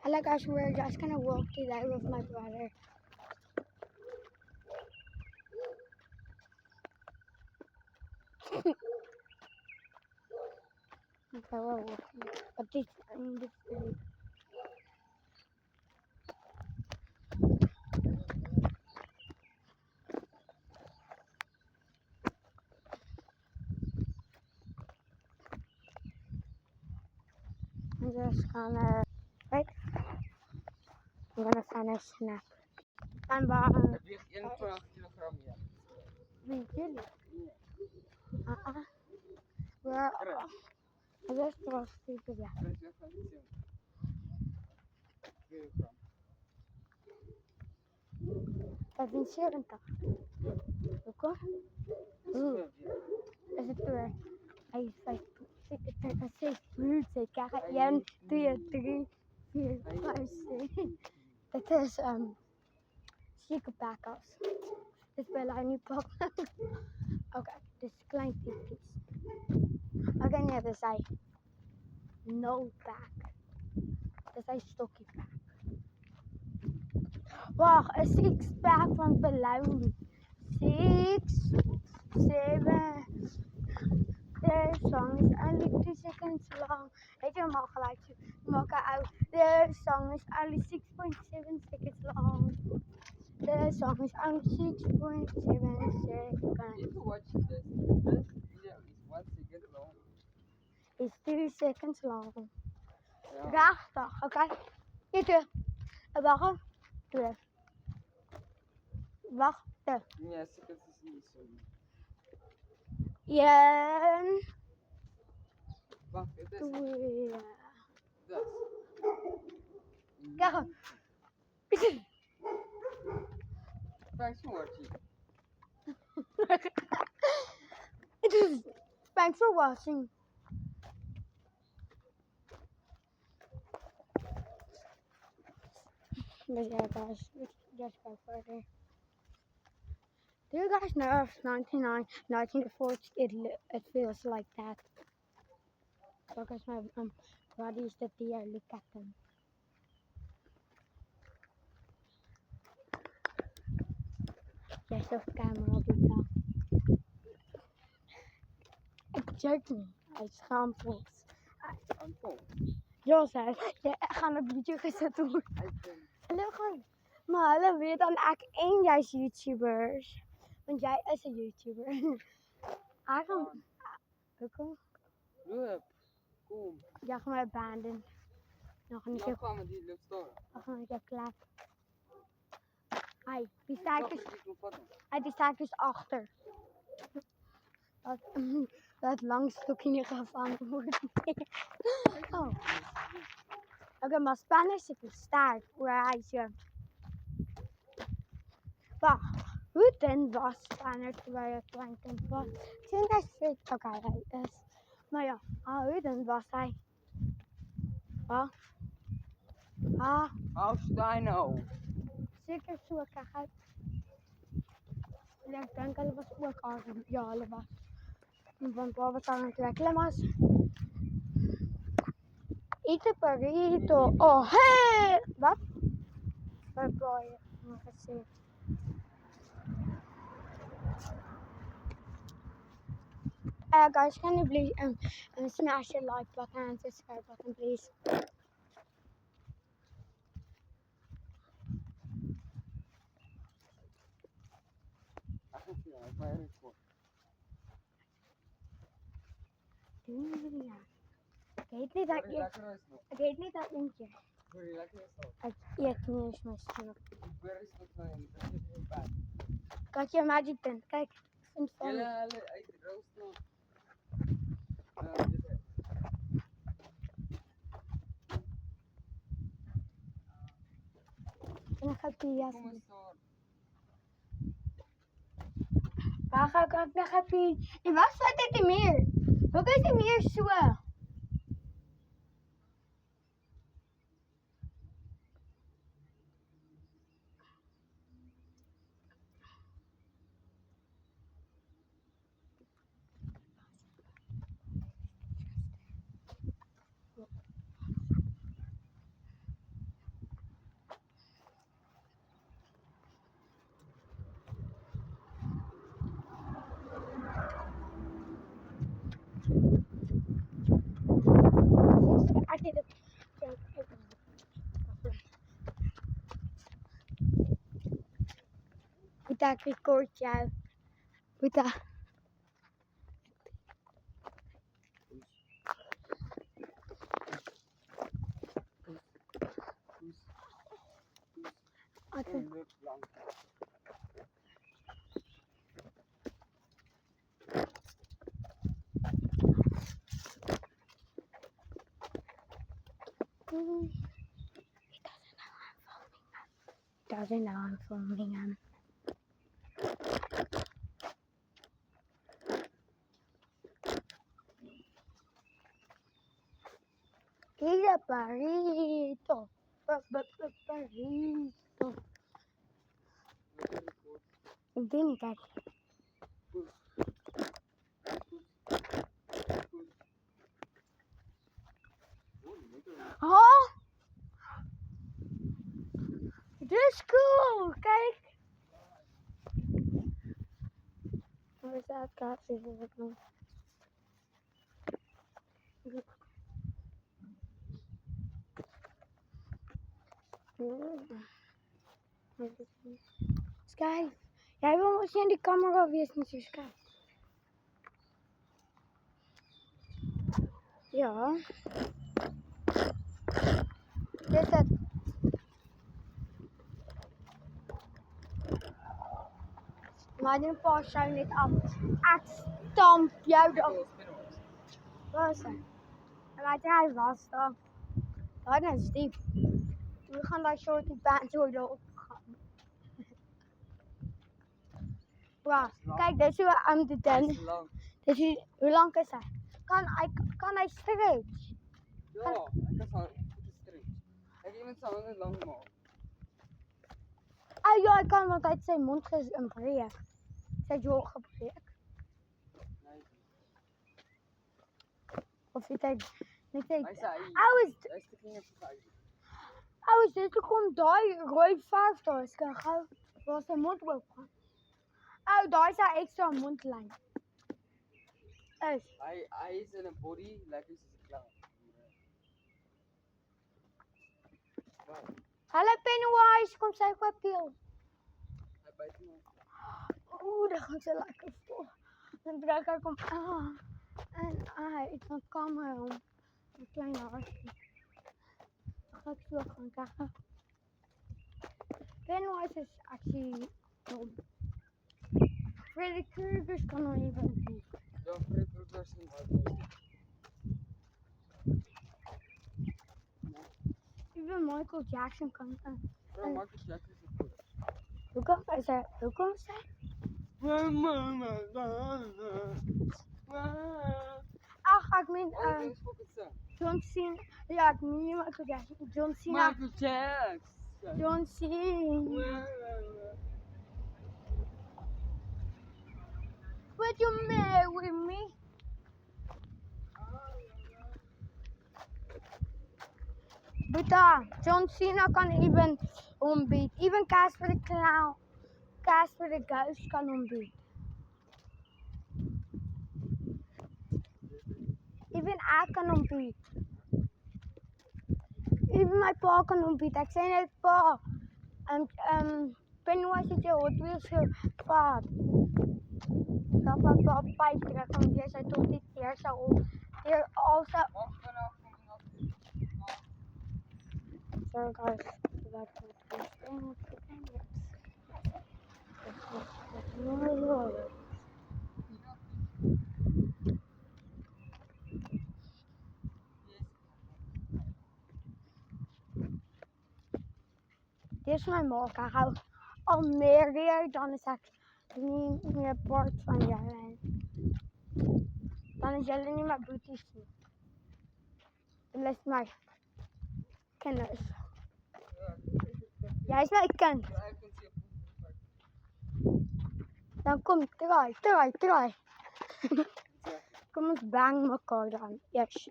Hello guys, we're just gonna walk today with my brother. Okay, we're walking. But this street. I'm just gonna wait. I'm gonna find a snack. I'm bang. Het weegt 21 kilogram, ja. Wie jullie? We're just cross street yeah. 75 kilogram. 75. Oké? Oeh, is het weer? Hij is 5, 6 minuten. Kijk, 1, 2, 3, 4, 5, 6. Het is zieke pakkers. Dit wil hij niet pakken. Oké, dus klein tipjes. Oké, nee, dus hij no pack. Dus hij stokje pack. Wacht, een 6-pack van Belouni. 6, 7. The song is only 2 seconds long. Weet je, we mogen gelijk maken uit. The song is only 6.7 seconds long. The song is only 6.7 seconds. If you watch this video is 1 second long. It's 3 seconds long. Ja. Prachtig, oké. Hier, wachten. Terug. Wachten. Ja, seconds is niet zo. Ja. Wacht, het is Twee. dat. Kijk. Thanks for watching. Thanks for watching. But yeah, guys, let's just go further. Do you guys know if 1904 it feels like that? Because my body is the deer, look at them. Yes, off camera, Bita. Ik check me. Hij schaamvoelt. Jos zei, ja, gaan een video gezet doen. Hallo gewoon. Maar hallo, weet dan eigenlijk één jij is YouTubers. Want jij is een YouTuber. Eigenlijk. Kom. Kom. Ja, ga maar abandon. Nog een keer. Gaan we die lucht staan. Nog een keer klaar. Hij, die staat dus. Die staat dus achter. Dat lang stokje niet gevangen wordt. Oh. Oké, maar Spanisch is de staart. Waar hij je. Wacht. Hoe dan was Spanisch terwijl je klein kind was? Ik denk hij strikt. Oké, hij is. Maar ja, hoe dan was hij? How should I know? Zeker zo krijg ik. Ik denk dat was ook al. Ja, dat was. Want wat was aan het werken was. Eten burrito. Oh, hey! Wat? Waar boy je? Gezien. Guys, can you please smash the like button and subscribe button, please? Ik eet niet dat linkje. Ik eet niet eens mijn snoep. Kijk je magic pen. Kijk, ik vind het funny. En dan ga ik die jas doen. Waar ga ik ook naar happy? En waar staat dit meer? Hoe is het meer zo? Buta, ik record jou. Buta. Oké. Doesn't know I'm filming him. Mira Parito. Parito. Ik weet niet, kijk. Oh! Dit is cool, kijk. Waar is dat kaartje? Is het nog? Sky, jij wil misschien die camera weer eens niet Sky. Ja. Dit is het. Maar die pas zijn niet aan het stampje. Wat is het? Laat jij vast dan. Dat is diep. We gaan daar zo die baan zo erop gaan. Wow. Kijk, dit is hoe aan de den. Dit is, hoe lang is hij? Kan hij stretch? Ja, ik kan het stretch. Ik heb het zo lang maken. Ah ja, ik kan, want hij heeft zijn mond een breek. Zijn je ogen breek? Nee. Of je denkt, niet Hij denkt. zei, Hij is hij is de vinger vergeten. dit komt daar rood verf daar. Ik kan gauw, waar zijn mond open. Oh, daar is hij extra mondlijn. Hij is in een body, lekker is een clown. Hallo Pennywise, kom zeg wat pil. Hij bijt me. Oeh, dat gaat zo lekker vol. Dan draag ik hem aan. En ik kan camera om. Een kleine hartje. Dan ga ik zo gaan krijgen. Pennywise is actually dom. Freddy Krueger kan nog even doen. Ja, Freddy Krueger is een hard. Even Michael Jackson kan. Bro, Michael Jackson is een goed. Hoe komt hij? Hoe komt hij? Ach, ik meen John Cena. Ja, ik meen niet Michael Jackson. John Cena. Michael Jackson. John Cena. Would you marry me? Buta, John Cena kan even ombeat. Even Casper the Clown. Casper the Ghost kan ombeat. Even I kan ombeat. Even my pa kan ombeat. Ik zei net pa. Pennywise het je Hot Wheels gevaar. Dat was wel pijp terug, want jij zei toch dit keer zo. Hier also. Sorry guys, that dit is mijn morgen. Ik hou al meer weer, dan is het niet meer part van jij. Dan is jullie niet meer booties. Dan is mijn kennis. Jij is mijn kind. Dan kom draai. Kom eens bang elkaar dan. Yes.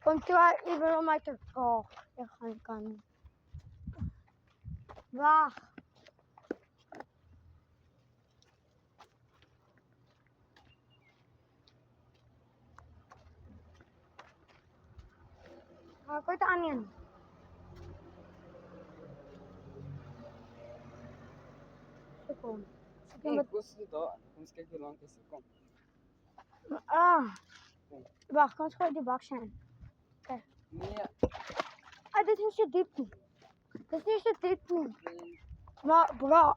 Kom draai, ik wil om mij te vragen. Ik ga kan. Wacht. Ga ik het aan je? Kom. Ik was er daar. Kom eens kijken hoe lang het is. Kom. Ah. Wacht, kan het gewoon die bak zijn? Kijk. Nee. Ah, dit is niet zo diep niet. Dit is niet zo diep niet. Maar bro,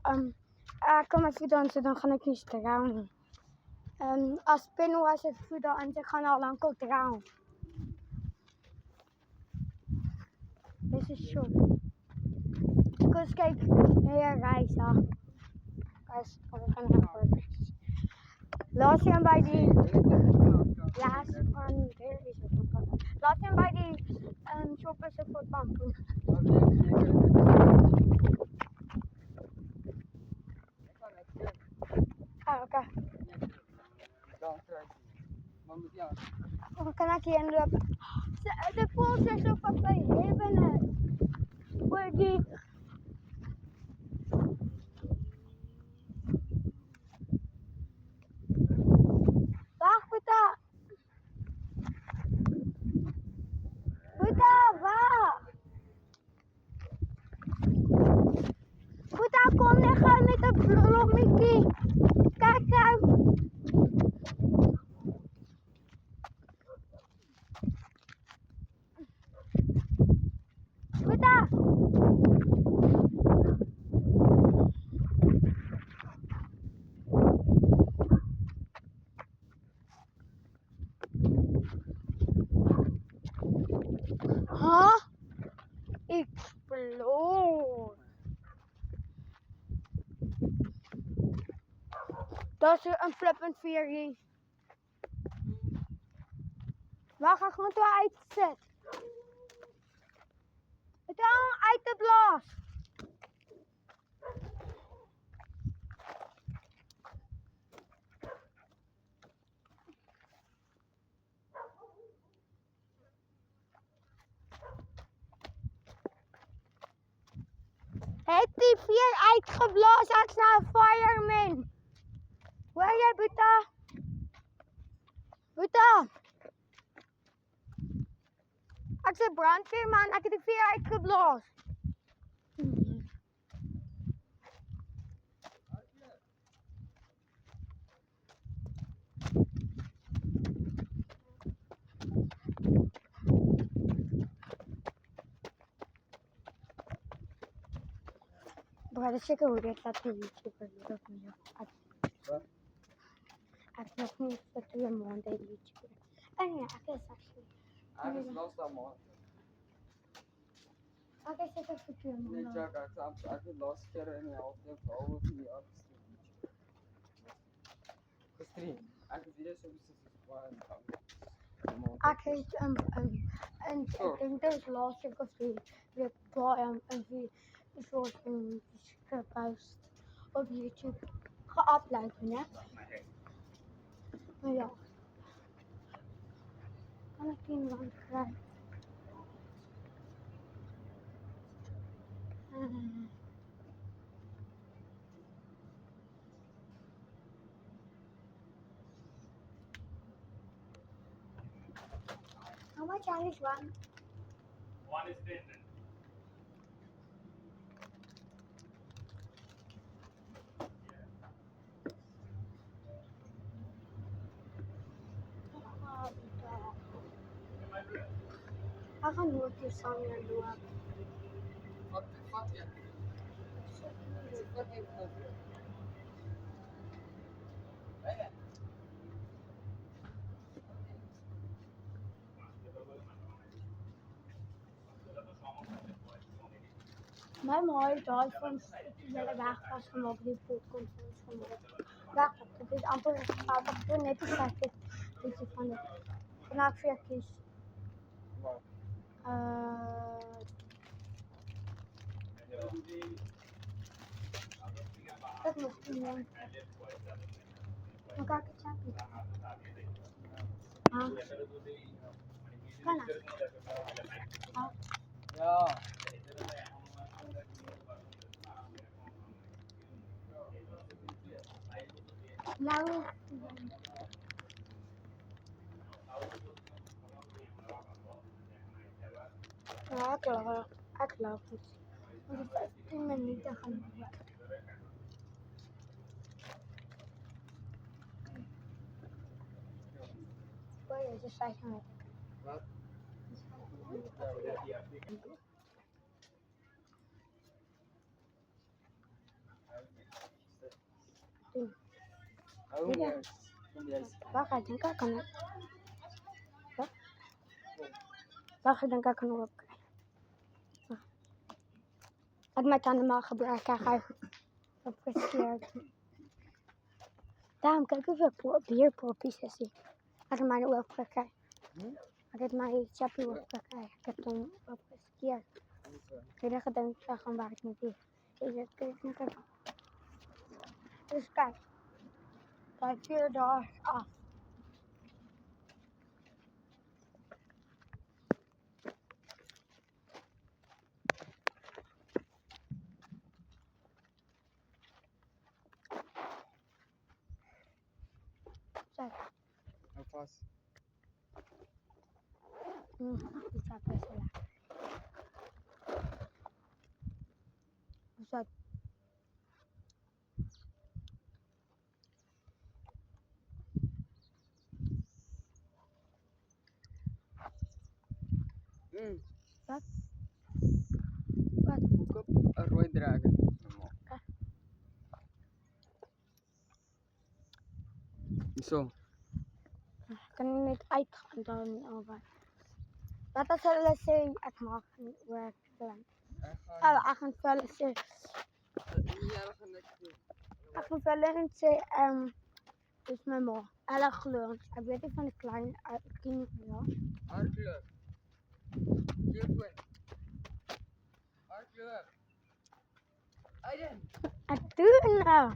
kom maar video zo, dan ga ik niet trouwen. Als Pennywise het video en ze gaan al lang trouwen. Dit is short. Dus kijk, hier reizen. Guys, we gaan naar voor. Laat zien bij die. Laat van there is het. Laat zien bij die shoppers voor bamboe. Ah, oké. We gaan hier lopen. De pool is zo wat wij hebben. Voor die. Wacht, Buta. Buta, wacht. Buta, kom liggen met de bloemetje. Kijk uit. Buta. Huh? Explode. Dat is een flippend 4G. Waar ga ik gewoon toe uitzetten? Het is al uit de blaas. Heeft die 4 uitgeblazen als naar een fireman? Waar jij, Buta? Buta? Ik zei brandweerman, ik heb die 4 uitgeblazen. Bro, dat is zeker hoe dit laat zien. Super leuk. Wat? Ik heb nog niet voor 2 maanden YouTube. En ja, ik is actually. Hij is lost dan man. Ik is zeker voor 2 Nee, maanden. Jack, ik heb laatste keer in de helft van over 4 jaar gestreamd. Ik heb weer zo Ik heet en ik denk dat laatst ik of die weer een soort gepost op YouTube geüpload, hè? Maar ja. Kan ik die nog krijgen? How much is one? One is 10. Ik ga nooit die samen doen. Wat je? Wat heeft dat? Mijn mooie thuis van de weg was gemaakt die podcast is gemaakt. Wacht, het is amper ik wil net gezegd dat je van de vanaf 4 kies. Wat? Dat moest niet meer. Maar kijk het zeggen. Ah. Kan dat? Ah. Ja. Nou. Ja, ik geloof het. Want 15 minuten gaan we. voor je, dus 5 minuten. Wat? Oh, Iya. yes. Yes. Bakit yung kakano? Bakit ang kakano op? At met aan de maag gebruiken eigenlijk op verkeerd. Daarom kijk hoeveel bierpoppies is die. Als ik mijn op krijg. Als ik mijn chappie op krijg. Ik heb hem op verkeerd. Ik heb gedacht van waar ik moet hier. Deze kun je niet kijken. Dus kijk. Kijk 4 dagen af. Kijk. Alvast. Die staat best wel lekker. Dus dat. Wat? Wat? Ook op een rooi dragen. Zo. Kan je niet uitgaan dan over. Dat is wel eens ik mag niet werken. Ik ga wel eens Ja, we gaan lekker. ik ga wel eens is mijn moeder. Erg leuk. Ik weet niet van de kleine kinderen. Hardkleur. Hiervoor. Hardkleur. Aiden. Ik doe het nou.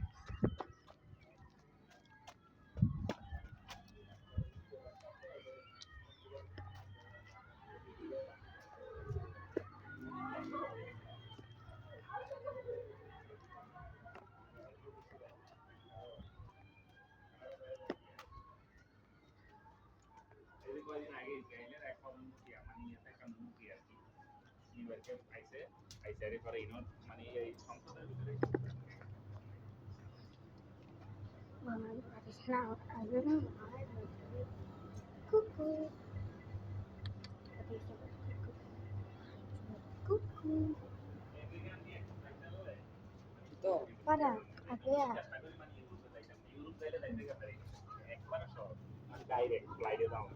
Everybody আগে ইসরায়েলের এখন মানে এখন মুখি আর কি ইউএসকে আইসে পরে ইনো মানে এই সংসদের ভিতরে Mama, dat is nou. Ik wil hem maar. Koekoe. Dat is het. Koekoe. Ito. Para. Ik wil. Europe যাইলে যাইতে গেলে একবার সব ডাইরেক্ট ফ্লাইটে যাও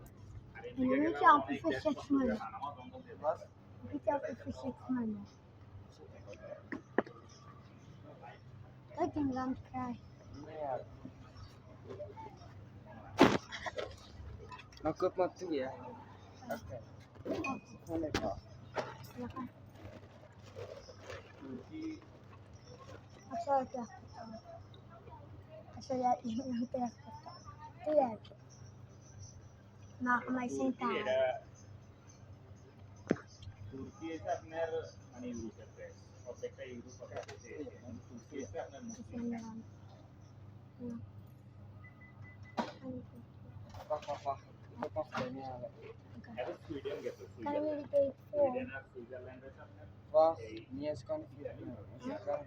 আর এই En je weet je altijd voor 6 maanden. আমার দমদম দিয়ে Wat? Je weet je altijd voor 6 maanden. Dat ik een land krijg. Nee. Maar koop maar toe, ja. Oké. Gewoon lekker. Lekker. Ik zal het echt vertellen. Ik zal jij iemand echt vertellen. Doe jij het? Maar mij zijn taal. তুর্কি এসে আপনার মানে ইউরোপের দেশ প্রত্যেকটা ইউরোপ তুর্কি এসে আপনার মুসলিম Wacht, wacht, wacht. Ik heb afgelopen jaar. এটা সুইডেন গেছে Kan Sweden jullie deze voor? Sweden আর সুইজারল্যান্ড এসে আপনার Wacht. Niet eens kan ik hier. Ik ga het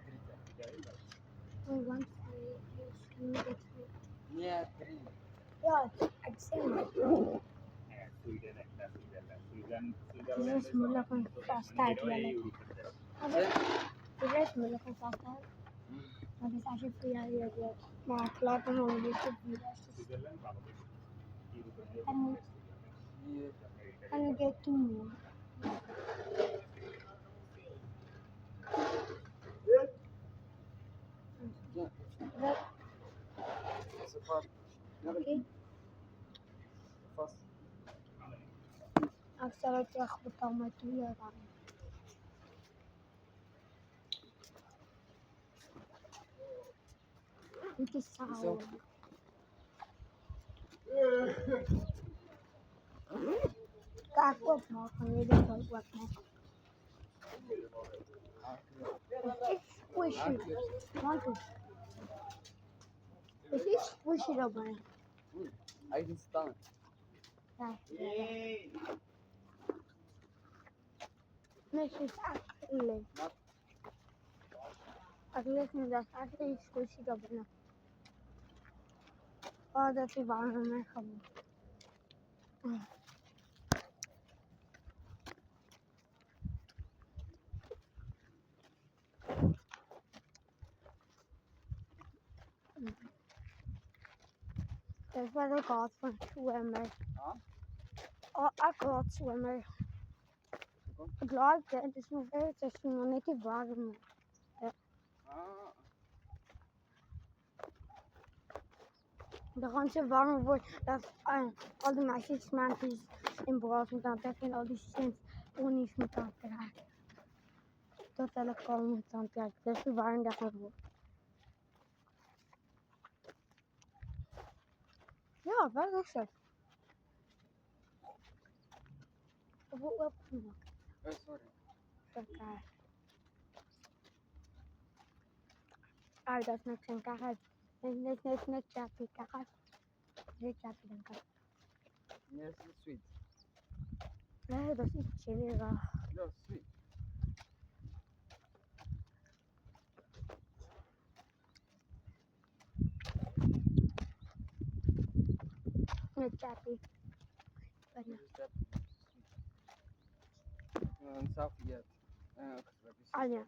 drinken. Oh, want misschien niet het voor. Nee, 3. Ja, ik zie het. হ্যাঁ সুইডেন একটা Switzerland Sweden Dit is moeilijk om vast te houden. ইউরোপের দেশ Dit is moeilijk om vast te houden. Maar dit is als je voor jou hier hebt. Maar ik laat hem gewoon niet op die rest. Switzerland ভালো দেশ ইউরোপের দেশ Hier. En ik deed toen niet. Ja. Dat Zo vast. oké. Vast. Ik zal het terugbetalen met die dan. Dit is saal. Kijk op man, van je weet wel wat man. Is squishy. Want het. Het is squishy dat man. Eigen staan. Ja. Nee, het is eigenlijk. Ik leg nu dat eigenlijk squishy dat man. Oh, dat is warm en gewoon. Dat was ook hard van zwemmen. Ja? Oh, ik haat zwemmen. Kom. Ik like het, het is nog veel, het is nog net niet warm. Ah. Dan gaan ze warmer worden, dat al die meisjes maandjes in brood met aan trekken en al die sint ponies met aan trekken. Dat hulle komen met aan trekken, dat is hoe warm dat gaat worden. Ja, wat is het? Ik wil opgemaakt. Oh, sorry. Oké. Ah, dat is niks een kaart. Dit is net chappie kaart. Dit chappie dan kaart. Yes, it's sweet. Nee, dat is iets chilliger. Yeah, sweet. Net chappie. Yes, that sweet. Zelf yet. Ah ja.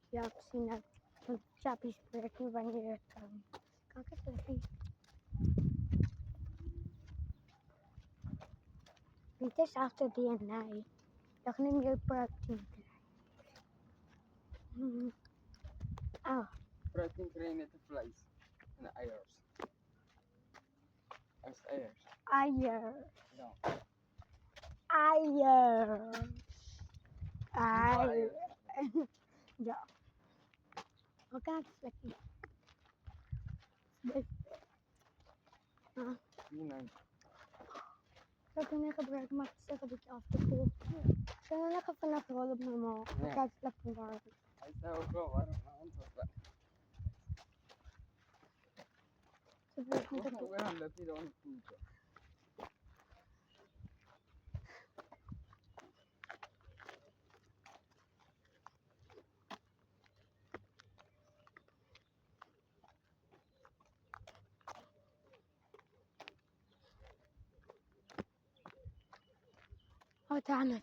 Ja, ik zie dat. Want chappie spreekt niet wanneer het kan. Kan ik het even? Dit is achter DNA. Dat neem je protein. Oh, Protein krijg met de vlees. En de eiers. Als eiers. eier. Ja. Eier. Eier. Ja. Oh, kijk eens lekker. Nee. Zou ik hem niet gebruiken, maar het is echt een beetje af te koel. Zullen we lekker vanaf rollen op mijn mol? Ja. Kijk, het is lekker warm. Hij is nou ook wel warm. Maar anders was Ze weet niet het. dat We gaan dat hier dan voeten. Oh, damn it.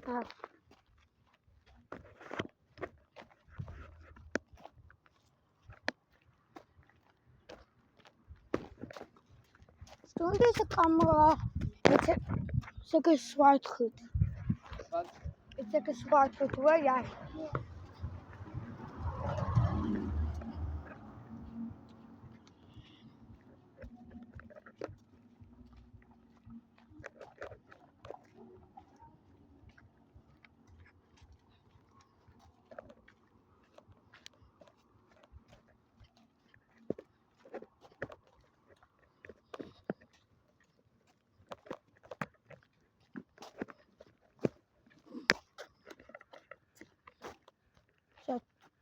Ah. Stond deze camera met zulke zwart goed. Wat? Met zulke zwart goed hoor jij.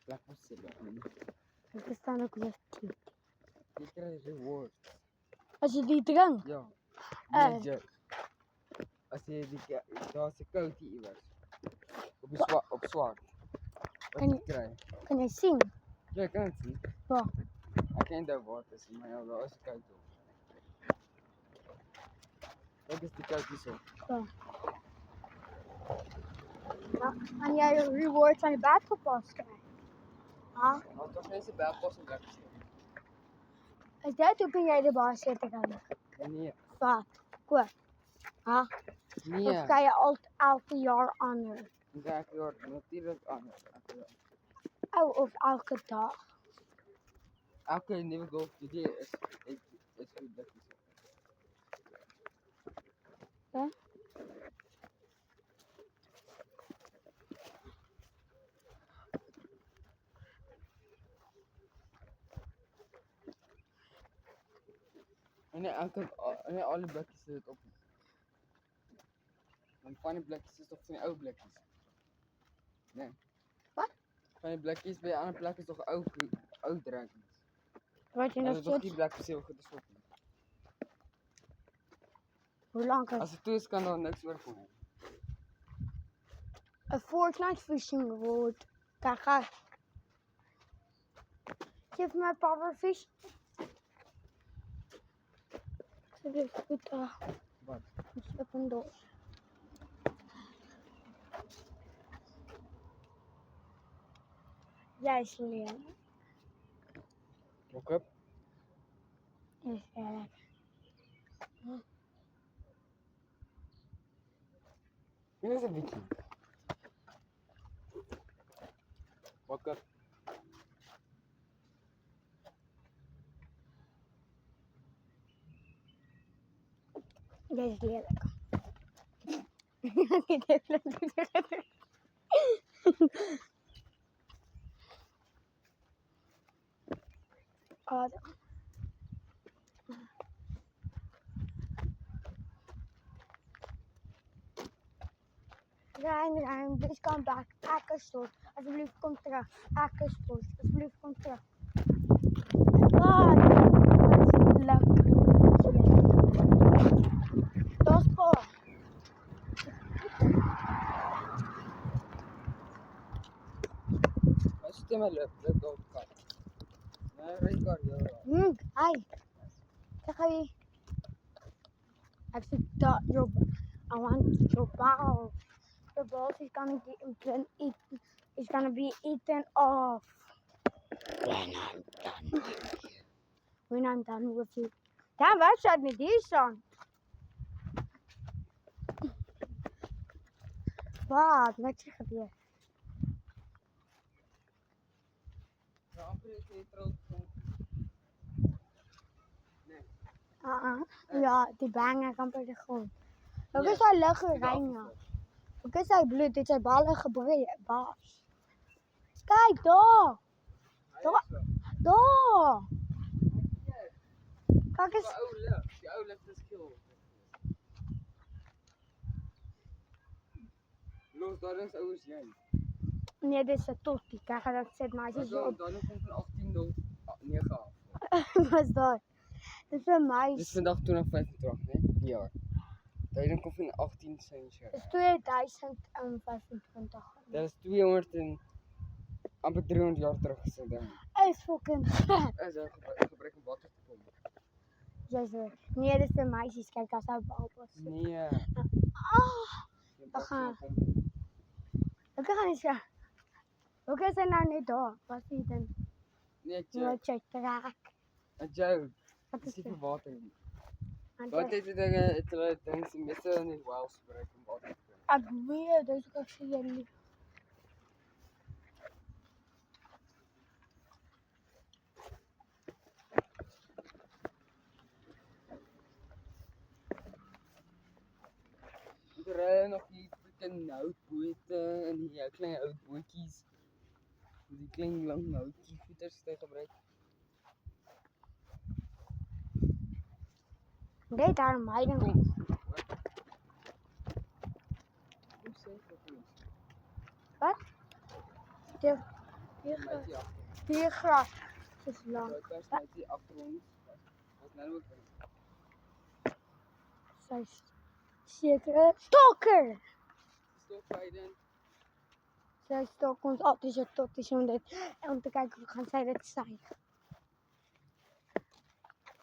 Lekker zitten. Er staan ook weer 10. Je krijgt reward. Als je die drinkt. Ja. Eh. Als je die daar is een koud hier was. Op zwart. Wat En- je krijgt. Kan je zien? Ja, ik kan het zien. Ja. Ik ken dat woord tussen maar ja, dat is koud op. Kijk eens die koud is op. Ja. En jij een reward van je basketbal krijgt. Ah. Maar toch deze belpas en lekker zitten. Als dat doet, ben jij de baas zitten gaan. Nee. Wat? Goed. Ah. Nee. Of kan je elke jaar anders? Dan ga ik weer natuurlijk anders. Oh, of elke dag. Elke nieuwe golf idee is goed dat is. Ja? En alle bakjes zitten op. En van die blikjes is toch van die oude blikjes? Nee. Wat? Van die blikjes bij de andere plek is toch oud drankjes? Wat je En nog dat is toch die steeds? blikjes heel goed te stoppen. Hoe lang Als het toe is kan daar niks meer komen. een Fortnite fishing rod. Kijk, ga. Geef me een powerfish. Zet even goed af. Wat? Ik heb een doos. Jij is lelijk. Look up. Is lelijk. Dit is een wiki. Look up. Jij is lelijk. Niet even leuk. Oh, Rijn, please come back. Akersloot. Alsjeblieft, kom terug. Akersloot. Alsjeblieft, kom terug. Ah, dat is leuk. Dat is cool. Als je maar lukt, dat ook kan. Nee, record, ja. Hi. Zeg je. I said that I want your ball. The balls is gonna it's gonna be eaten off. When I'm done with you. Daar was dat met die song. Wat is er gebeurd? Ja, amper is niet rood. Nee. Ja, die bangen kan bij de grond. Ook is hij leggen rijden. Ook is hij bloed, dit zijn ballen gebreid. Baas. Kijk, daar. Daar. Kijk eens. Die oude lucht is kil. Los, daar is oude jij. Nee, dit is een totti. Kijk, dat zit meisjes op. Dan komt van 18 tot 9 af. Wat is dat? Dit is een Dit meisje. is vandaag 2025, nee? Die jaar. Dan komt van 18 centje. Het is 2025. Dat is 200 en amper 300 jaar terug gezet. Hij is fucking vet. Is dat gebrek om water te komen? Jezus. Nee, dit is de meisjes. Kijk, als hij bal was. Nee. Ah, We gaan. we gaan eens gaan. Ook is hij nou niet door. Wat is hij dan? Nee, Joe. Wat je traak. Joe. Wat Het is is dit? niet water. Want Wat is het dingen? Het is de meeste niet Wales gebruiken om water te komen. ik weet, dus ik zie je niet. Er rijden nog die freaking houtboten en die kleine houtbootjes. Die kleine lange houtvoeters te gebruiken. Deed daar een meiding. Kom. Hoe zeg je dat? Wat? Hier Meisje achter. hier gras. Het is lang. Daar is meisje achter ons. Dat is nou ook een Zij is zeker stalker. stofrijden. Zij stalkt ons altijd zo tot is om te kijken hoe gaan zij dit zijn.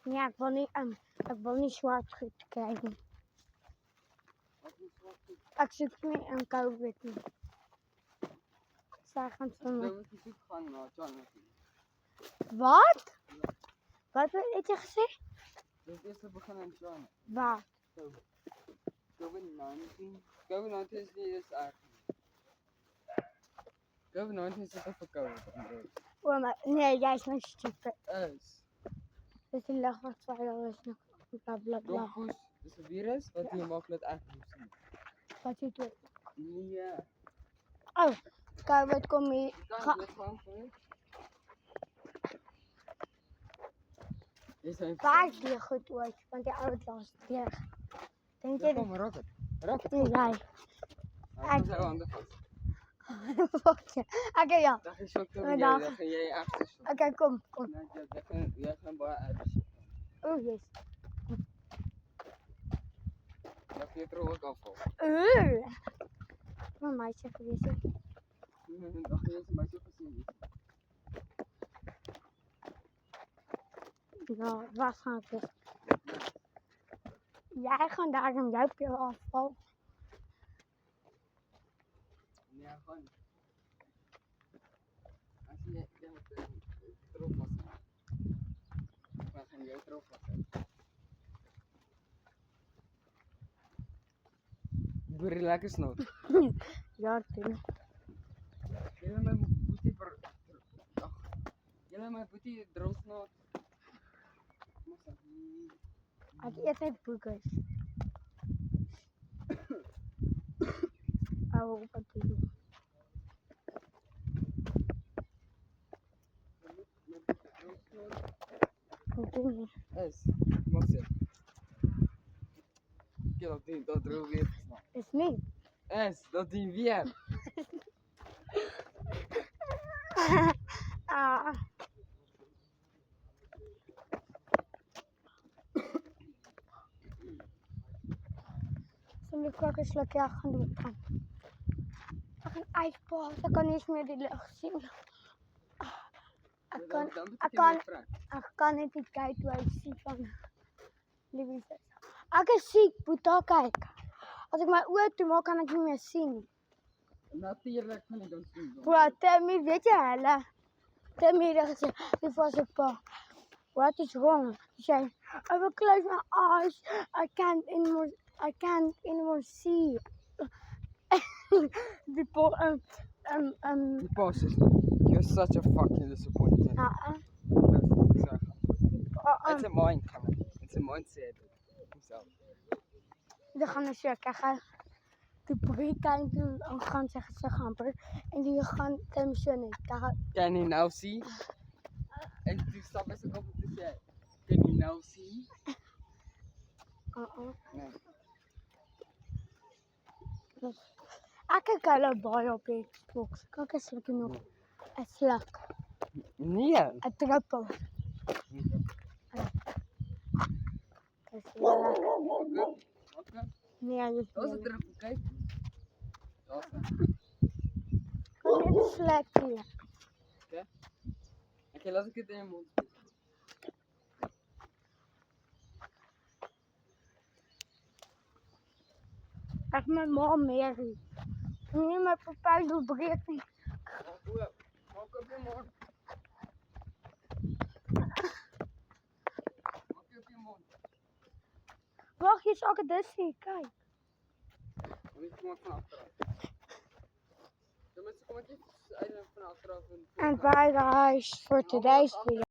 Ja, ik wil niet zwart goed krijgen. Wat is wat goed? Ik zoek nu een COVID. Zij gaan zo. Dan moet je zoek gaan naar Jonathan. Wat? Wat heb je gezegd? Dus eerst te beginnen aan Jonathan. Waar? COVID-19. COVID-19 is niet eens erg. COVID-19 is toch voor COVID. Oh, maar, nee, jij is niet stupid. Is. Dus die lucht wat vuil is nog. Bla bla bla. Dogpoes is een virus wat je makkelijk echt moet zien. Wat je doet. Nee. Oh, kijk wat kom je. Je kan Ga. het gewoon voor je. Waar is die goed ooit? Want die auto was dicht. Denk je Ja, dat? kom maar op het. Raak het Nee, op. jij. Hij was heel handig vast. Fuck je. Oké, ja. Dat is ook Maar jij, dan- dat ga jij achter zo. Oké, kom. Nee, jij gaat maar uit. Oh, yes. Dat je er ook afval. Mijn meisje geweest. Dat je maar zo gezien. Ja, waarschijnlijk dus. Jij gaat daar een duimpje afval. Ja, gewoon. Als je erop was. Maar gaan jij erop was. Doe je lekker snel. Ja, toen. Jullie mijn boetie per. Jullie mijn boetie droognoot. Ik eet even burgers. Oh, wat doe je? Wat doe je? Es, mag zeggen. Dat droog weer snel. Is niet. Es, dat ding weer. Ah. Zullen we ook eens lekker gaan doen? Ach, een ijsbal. Ik kan niet meer die lucht zien. Ik kan niet die kijken waar ik zie van Louise. Ik is ziek, moet al kijken. Als ik mijn ogen toe maak, kan ik niet meer zien. Natuurlijk kan ik dat zien. Bro, Tammy, weet je helle? Tammy dacht ze, dit was een pa. What is wrong? She said, I will close my eyes. I can't anymore see. Die Die pauze. You're such a fucking disappointment. It's a mind coming. It's a mindset. Zo. We gaan een shirt krijgen. De breekijn doen gaan zeggen ze gamper. En die gaan tensionen. Can you now see? En toen stap is ook op te zeggen. Can you now see? Nee. Ik kijk alle bal op Xbox. Kijk eens lekker nog. Het slak. Nee. Het druppel. Dat is heel lekker. Nee, dat is Dat is niet het erop, kijk. Dat is het. lekker. Dit is lekker. Oké, laat ik het in je mond. Echt mijn mom, Mary. Niet met papa doet breking. Maak op je mond. Maak op je mond. Wacht, je zal het dus zien, kijk. Niet gewoon van achteraf. De mensen komen dit van achteraf. En bye guys for today's video.